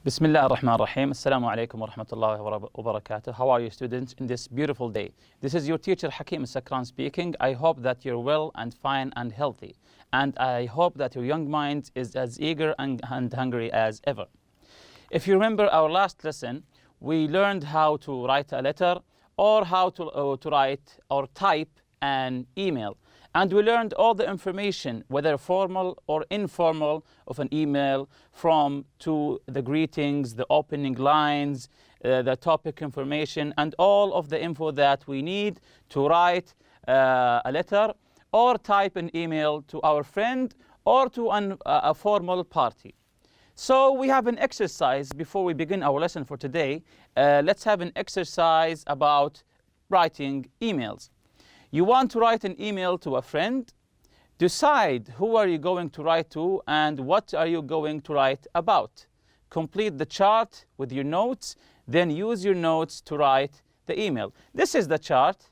Bismillah ar-Rahman ar-Rahim. Assalamu alaikum wa rahmatullahi wa barakatuh. How are you, students, in this beautiful day? This is your teacher Hakim Sakran speaking. I hope that you're well and fine and healthy. And I hope that your young mind is as eager and hungry as ever. If you remember our last lesson, we learned how to write a letter or how to write or type an email. And we learned all the information, whether formal or informal, of an email, from to the greetings, the opening lines, the topic information, and all of the info that we need to write a letter or type an email to our friend or to a formal party. So we have an exercise before we begin our lesson for today. Let's have an exercise about writing emails. You want to write an email to a friend. Decide who are you going to write to and what are you going to write about. Complete the chart with your notes, then use your notes to write the email. This is the chart.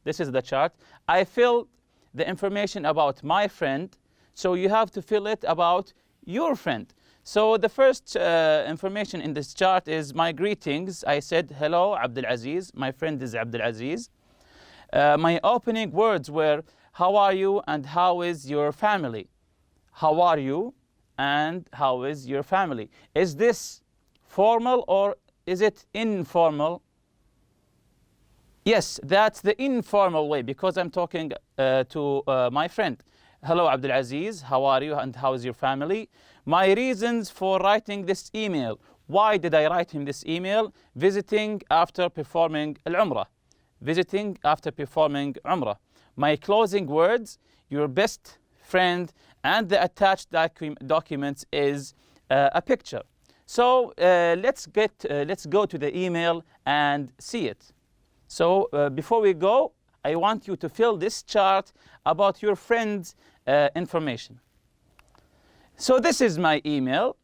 This is the chart. I filled the information about my friend, so you have to fill it about your friend. So the first information in this chart is my greetings. I said, hello, Abdul Aziz. My friend is Abdul Aziz. My opening words were, how are you and how is your family? How are you and how is your family? Is this formal or is it informal? Yes, that's the informal way because I'm talking to my friend. Hello, Abdul Aziz, how are you and how is your family? My reasons for writing this email. Why did I write him this email? Visiting after performing al-Umrah. Visiting after performing Umrah. My closing words, your best friend, and the attached documents is a picture. So let's go to the email and see it. So before we go, I want you to fill this chart about your friend's information. So this is my email.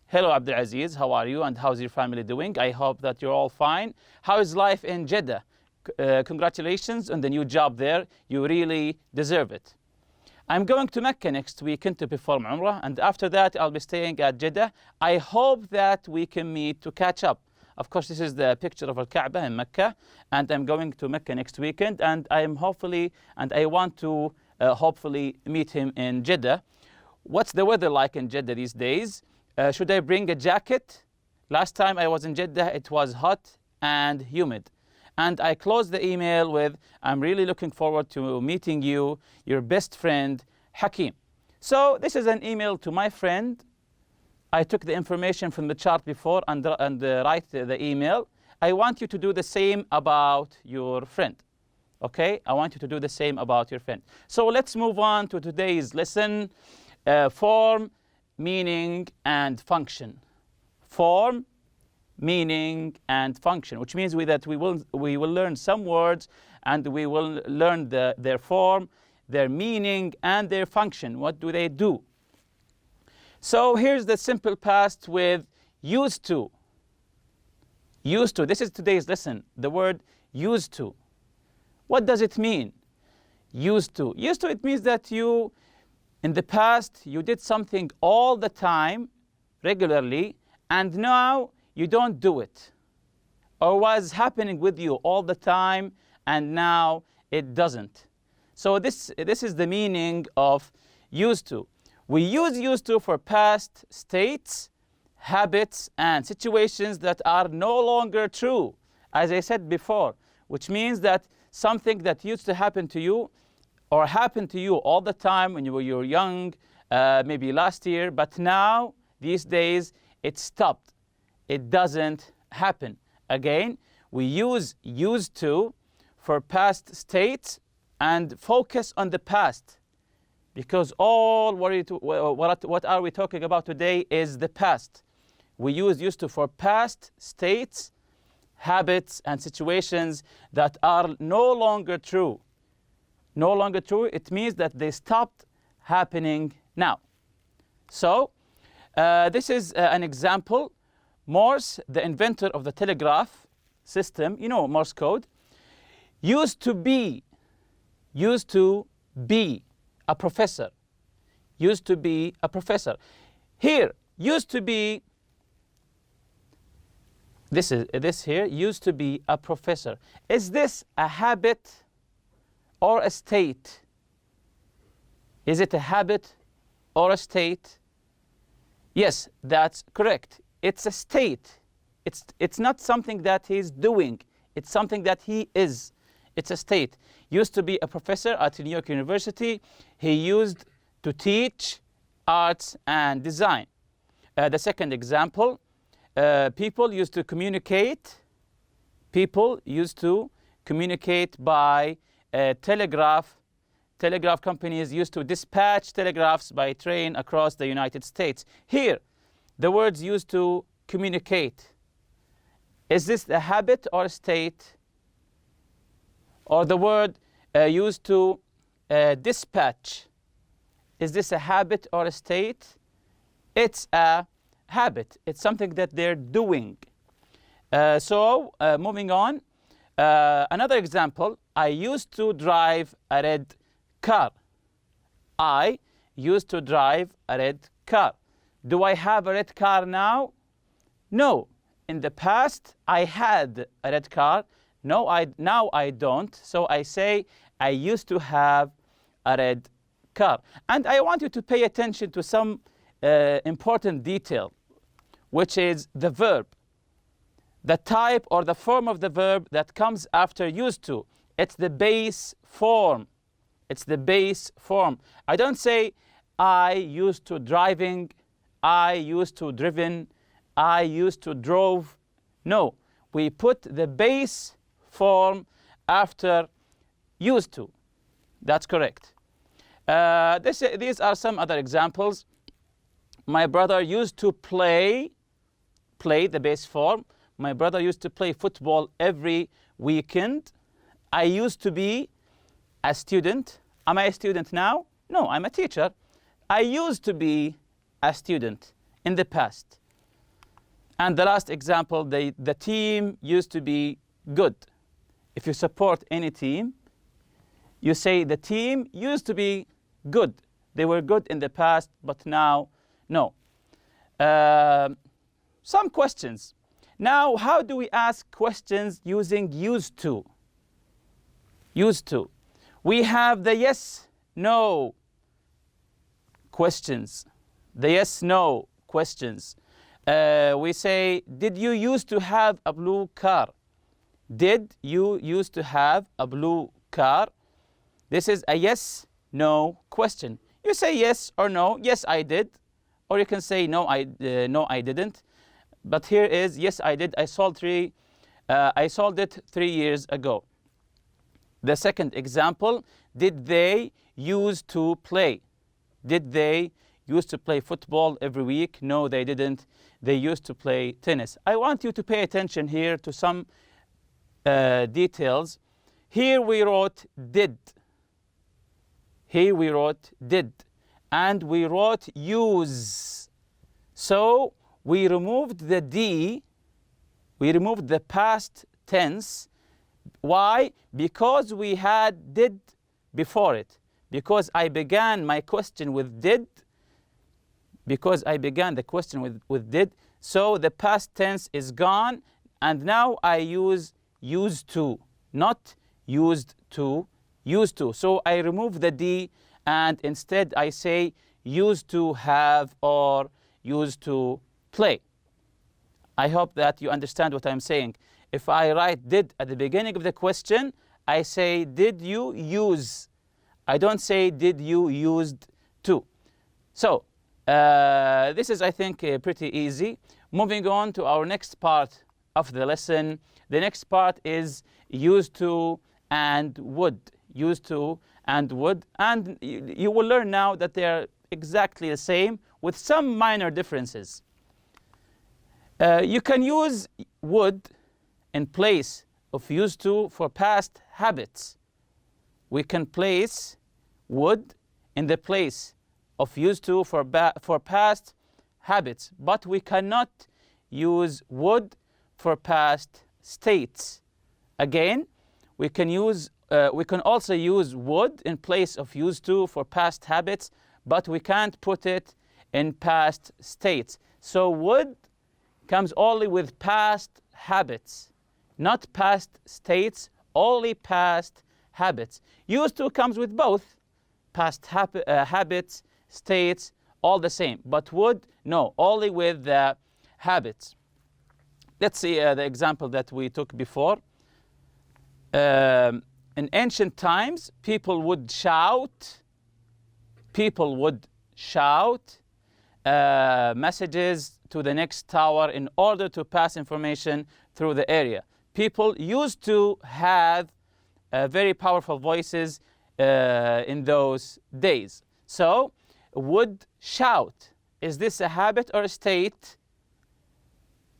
Hello, Abdul Aziz, how are you and how's your family doing? I hope that you're all fine. How is life in Jeddah? Congratulations on the new job there. You really deserve it. I'm going to Mecca next weekend to perform Umrah, and after that I'll be staying at Jeddah. I hope that we can meet to catch up. Of course, this is the picture of Al-Kaaba in Mecca, and I'm going to Mecca next weekend, and I want to hopefully meet him in Jeddah. What's the weather like in Jeddah these days? Should I bring a jacket? Last time I was in Jeddah, it was hot and humid. And I closed the email with, I'm really looking forward to meeting you, your best friend, Hakim. So this is an email to my friend. I took the information from the chart before and write the email. I want you to do the same about your friend. Okay? I want you to do the same about your friend. So let's move on to today's lesson. Form, meaning, and function. Form, meaning and function, which means that we will learn some words and we will learn their form, their meaning, and their function. What do they do? So here's the simple past with used to. Used to. This is today's lesson. The word used to. What does it mean? Used to. Used to, it means that you, in the past, you did something all the time, regularly, and now you don't do it, or was happening with you all the time and now it doesn't. So this is the meaning of used to. We use used to for past states, habits, and situations that are no longer true, as I said before, which means that something that used to happen to you or happened to you all the time when you were young, maybe last year, but now, these days, it stopped. It doesn't happen. Again, we use used to for past states and focus on the past, because all what are we talking about today is the past. We use used to for past states, habits, and situations that are no longer true. No longer true, it means that they stopped happening now. So this is an example. Morse, the inventor of the telegraph system, you know Morse code, used to be a professor. Used to be a professor. Here, used to be this here used to be a professor. Is this a habit or a state? Is it a habit or a state? Yes, that's correct. It's a state. It's not something that he's doing. It's something that he is. It's a state. Used to be a professor at New York University. He used to teach arts and design. The second example, people used to communicate. People used to communicate by telegraph. Telegraph companies used to dispatch telegraphs by train across the United States. Here, the words used to communicate. Is this a habit or a state? Or the word used to dispatch. Is this a habit or a state? It's a habit. It's something that they're doing. Moving on. Another example. I used to drive a red car. I used to drive a red car. Do I have a red car now? No. In the past, I had a red car. No, now I don't. So I say I used to have a red car. And I want you to pay attention to some important detail, which is the verb. The type or the form of the verb that comes after used to. It's the base form. It's the base form. I don't say I used to driving, I used to driven, I used to drove. No, we put the base form after used to. That's correct. These are some other examples. My brother used to play the base form. My brother used to play football every weekend. I used to be a student. Am I a student now? No, I'm a teacher. I used to be a student in the past. And the last example, the team used to be good. If you support any team, you say the team used to be good. They were good in the past, but now, no. Some questions. Now, how do we ask questions using used to? Used to. We have the yes, no questions. The yes, no questions. We say, did you used to have a blue car? Did you used to have a blue car? This is a yes, no question. You say yes or no. Yes, I did. Or you can say no, I didn't. But here is yes, I did. I sold it 3 years ago. The second example, did they used to play? Did they used to play football every week? No, they didn't. They used to play tennis. I want you to pay attention here to some details. Here we wrote did. Here we wrote did. And we wrote use. So we removed the D. We removed the past tense. Why? Because we had did before it. Because I began my question with did. Because I began the question with did. So the past tense is gone. And now I use used to, not used to, used to. So I remove the D and instead I say used to have or used to play. I hope that you understand what I'm saying. If I write did at the beginning of the question, I say did you use. I don't say did you used to. So this is, I think, pretty easy. Moving on to our next part of the lesson. The next part is used to and would. Used to and would. And you will learn now that they are exactly the same with some minor differences. You can use would in place of used to for past habits. We can place would in the place of used to for past habits, but we cannot use would for past states. Again, we can also use would in place of used to for past habits, but we can't put it in past states. So would comes only with past habits, not past states, only past habits. Used to comes with both, past habits, states, all the same. But would, no, only with the habits. Let's see the example that we took before. In ancient times, people would shout messages to the next tower in order to pass information through the area. People used to have very powerful voices in those days. So, would shout. Is this a habit or a state?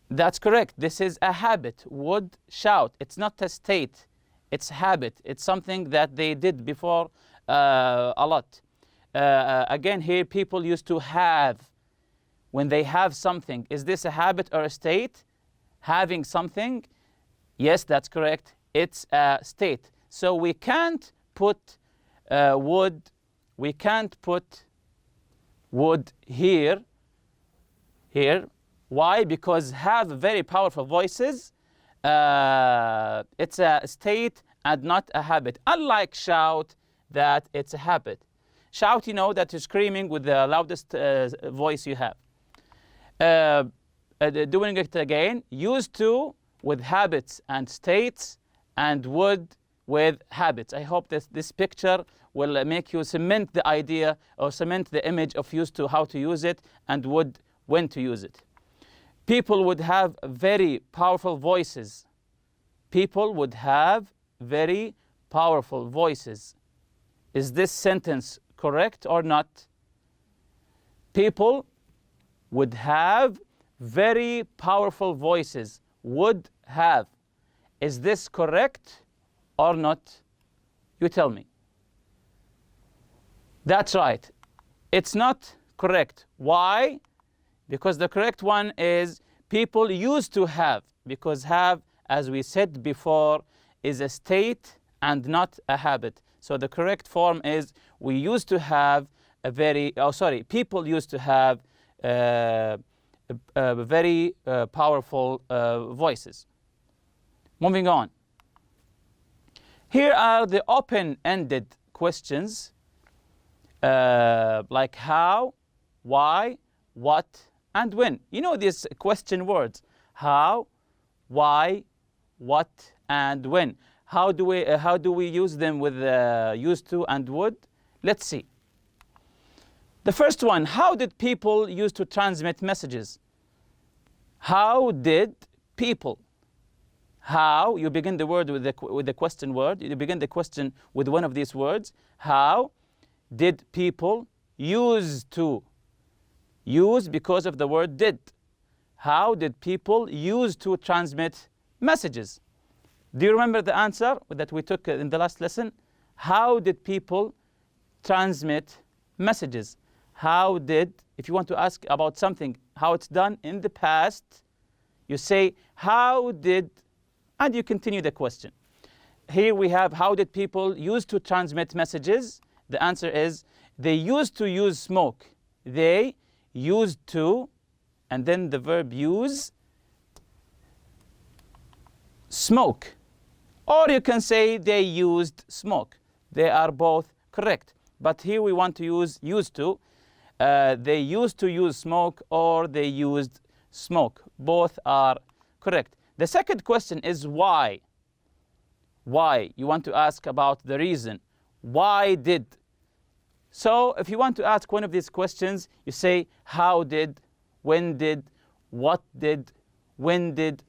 That's correct. This is a habit. Would shout. It's not a state. It's habit. It's something that they did before a lot. Again, here people used to have. When they have something, is this a habit or a state? Having something, yes, that's correct. It's a state. So we can't put would. We can't put would here. Why? Because have very powerful voices. It's a state and not a habit. Unlike shout, that it's a habit. Shout, you know, that you're screaming with the loudest voice you have. Doing it again, used to with habits and states, and would with habits. I hope that this picture will make you cement the idea or cement the image of used to, how to use it, and would, when to use it. People would have very powerful voices. People would have very powerful voices. Is this sentence correct or not? People would have very powerful voices. Would have. Is this correct or not? You tell me. That's right. It's not correct. Why? Because the correct one is people used to have. Because have, as we said before, is a state and not a habit. So the correct form is we used to have a very, people used to have very powerful voices. Moving on. Here are the open-ended questions like how, why, what, and when. You know these question words. How, why, what, and when. How do we use them with used to and would? Let's see. The first one, how did people used to transmit messages? How did people? How, you begin the word with the question word. You begin the question with one of these words. How did people used to? Use because of the word did. How did people used to transmit messages? Do you remember the answer that we took in the last lesson? How did people transmit messages? How did, if you want to ask about something, how it's done in the past, you say, how did, and you continue the question. Here we have, how did people used to transmit messages? The answer is, they used to use smoke. They used to, and then the verb use, smoke. Or you can say they used smoke. They are both correct. But here we want to use used to. They used to use smoke or they used smoke. Both are correct. The second question is why. Why? You want to ask about the reason. Why did? So if you want to ask one of these questions, you say how did, when did, what did, when did.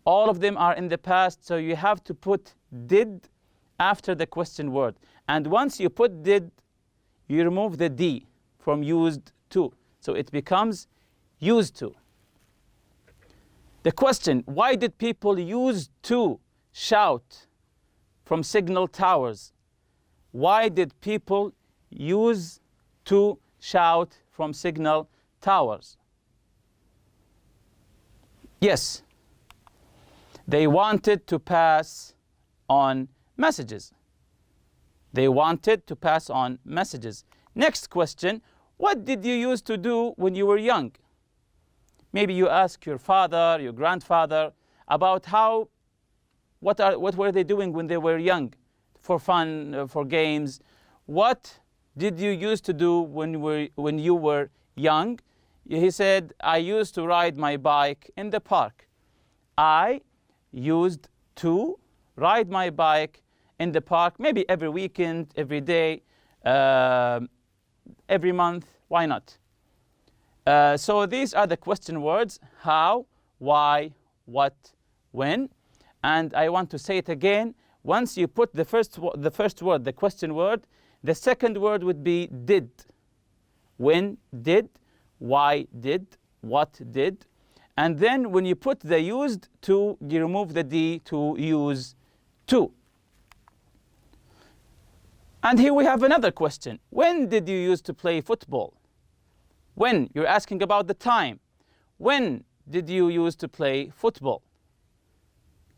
All of them are in the past, so you have to put did after the question word. And once you put did, you remove the D from used to. So it becomes used to. The question, why did people use to shout from signal towers? Why did people use to shout from signal towers? Yes. They wanted to pass on messages. They wanted to pass on messages. Next question, what did you used to do when you were young? Maybe you ask your father, your grandfather about what were they doing when they were young, for fun, for games. What did you used to do when you were young? He said, I used to ride my bike in the park. I used to ride my bike in the park, maybe every weekend, every day, every month. Why not? So these are the question words: how, why, what, when. And I want to say it again. Once you put the first word, the question word, the second word would be did. When did, why did, what did. And then when you put the used to, you remove the D to use to. And here we have another question. When did you used to play football? When, you're asking about the time. When did you used to play football?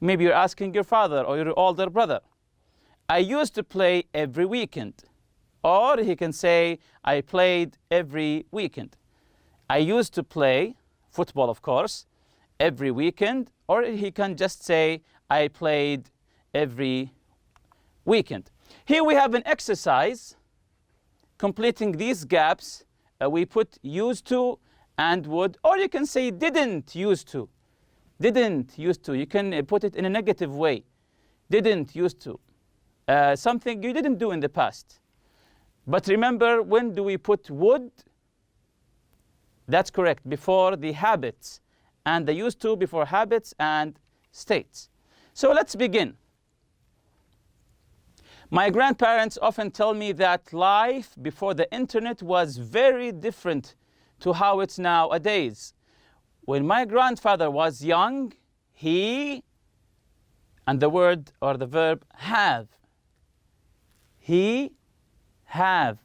Maybe you're asking your father or your older brother. I used to play every weekend. Or he can say, I played every weekend. I used to play football, of course, every weekend. Or he can just say, I played every weekend. Here we have an exercise. Completing these gaps, we put used to and would, or you can say didn't used to. Didn't used to. You can put it in a negative way. Didn't used to. Something you didn't do in the past. But remember, when do we put would? That's correct, before the habits. And the used to before habits and states. So let's begin. My grandparents often tell me that life before the internet was very different to how it's nowadays. When my grandfather was young, he, and the word or the verb have. He have.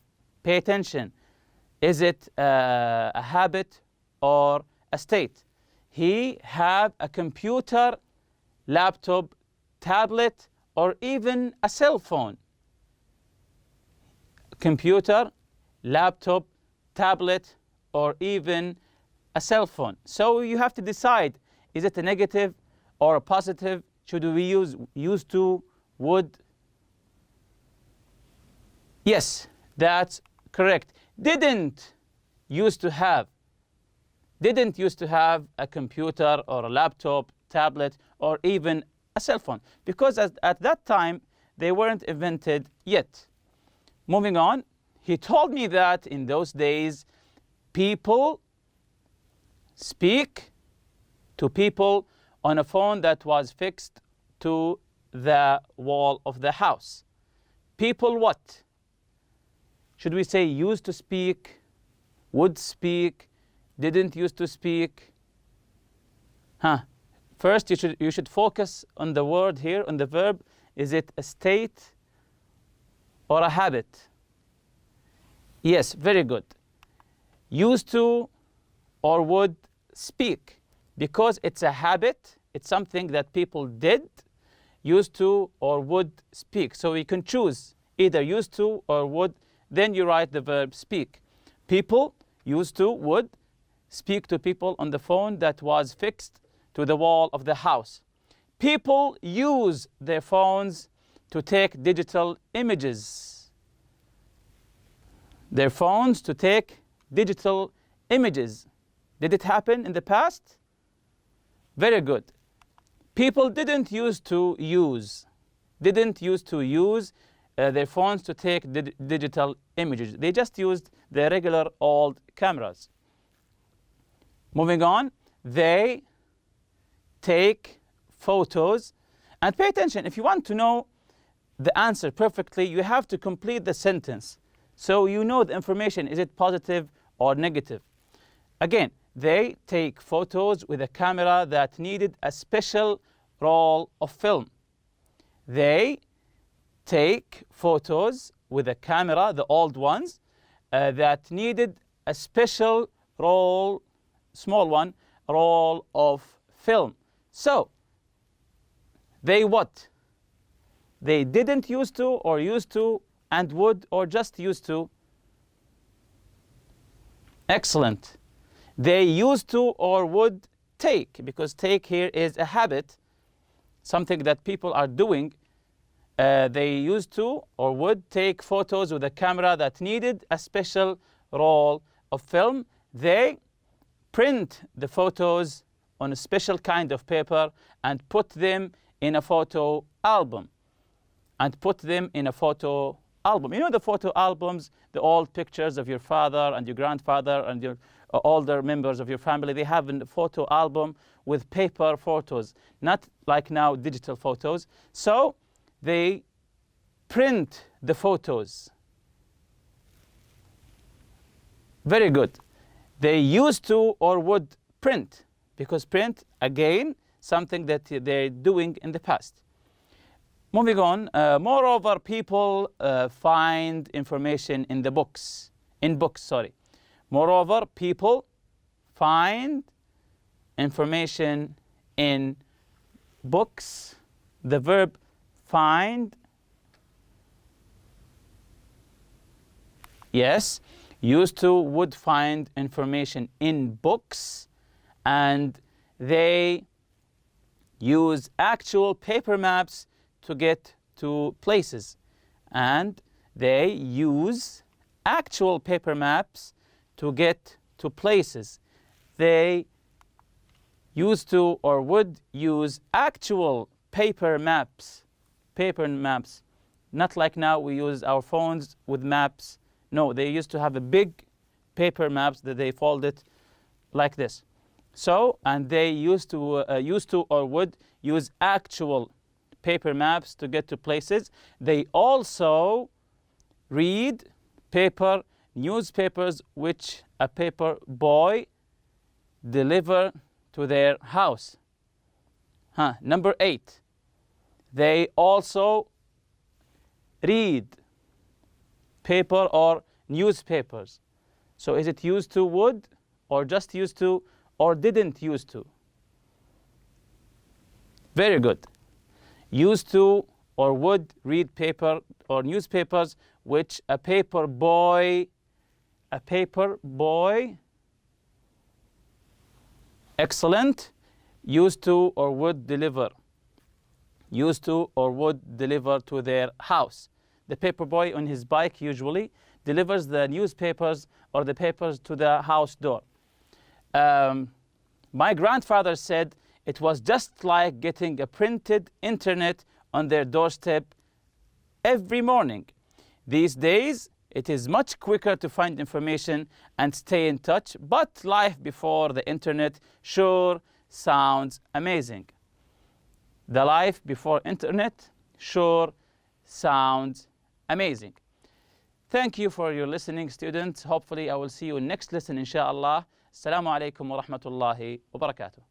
Pay attention. Is it a habit or a state? He have a computer, laptop, tablet, or even a cell phone. Computer, laptop, tablet, or even a cell phone. So you have to decide, is it a negative or a positive? Should we use used to, would? Yes, that's correct. Didn't used to have. Didn't used to have a computer or a laptop, tablet, or even a cell phone, because at that time they weren't invented yet. Moving on, he told me that in those days people speak to people on a phone that was fixed to the wall of the house. People what? Should we say used to speak, would speak, didn't used to speak? First, you should focus on the word here, on the verb. Is it a state or a habit? Yes, very good. Used to or would speak. Because it's a habit, it's something that people did, used to or would speak. So you can choose either used to or would, then you write the verb speak. People used to, would, speak to people on the phone that was fixed to the wall of the house. People use their phones to take digital images. Their phones to take digital images. Did it happen in the past? Very good. People didn't used to use. Didn't used to use their phones to take digital images. They just used their regular old cameras. Moving on, they take photos. And pay attention, if you want to know the answer perfectly, you have to complete the sentence. So you know the information, is it positive or negative? Again, they take photos with a camera that needed a special roll of film. They take photos with a camera, the old ones, that needed a special roll, small one, roll of film. So, they what? They didn't used to or used to and would or just used to? Excellent. They used to or would take, because take here is a habit, something that people are doing. They used to or would take photos with a camera that needed a special roll of film. They print the photos on a special kind of paper and put them in a photo album. You know the photo albums, the old pictures of your father and your grandfather and your older members of your family, they have a photo album with paper photos, not like now digital photos. So they print the photos. Very good. They used to or would print, because print, again, something that they're doing in the past. Moving on, moreover, people find information in books. Moreover, people find information in books. The verb find. Yes, used to would find information in books, and they use actual paper maps to get to places. And they use actual paper maps to get to places. They used to or would use actual paper maps. Not like now we use our phones with maps. No, they used to have a big paper maps that they folded like this. So, and they used to or would use actual paper maps to get to places. They also read newspapers which a paper boy deliver to their house. Number 8. They also read paper or newspapers. So is it used to would, or just used to, or didn't used to? Very good. Used to or would read paper or newspapers which a paper boy, excellent, used to or would deliver to their house. The paper boy on his bike usually delivers the newspapers or the papers to the house door. My grandfather said it was just like getting a printed internet on their doorstep every morning. These days, it is much quicker to find information and stay in touch, but life before the internet sure sounds amazing. The life before internet sure sounds amazing. Thank you for your listening, students. Hopefully, I will see you in next lesson, inshallah. Assalamu alaikum wa rahmatullahi wa barakatuh.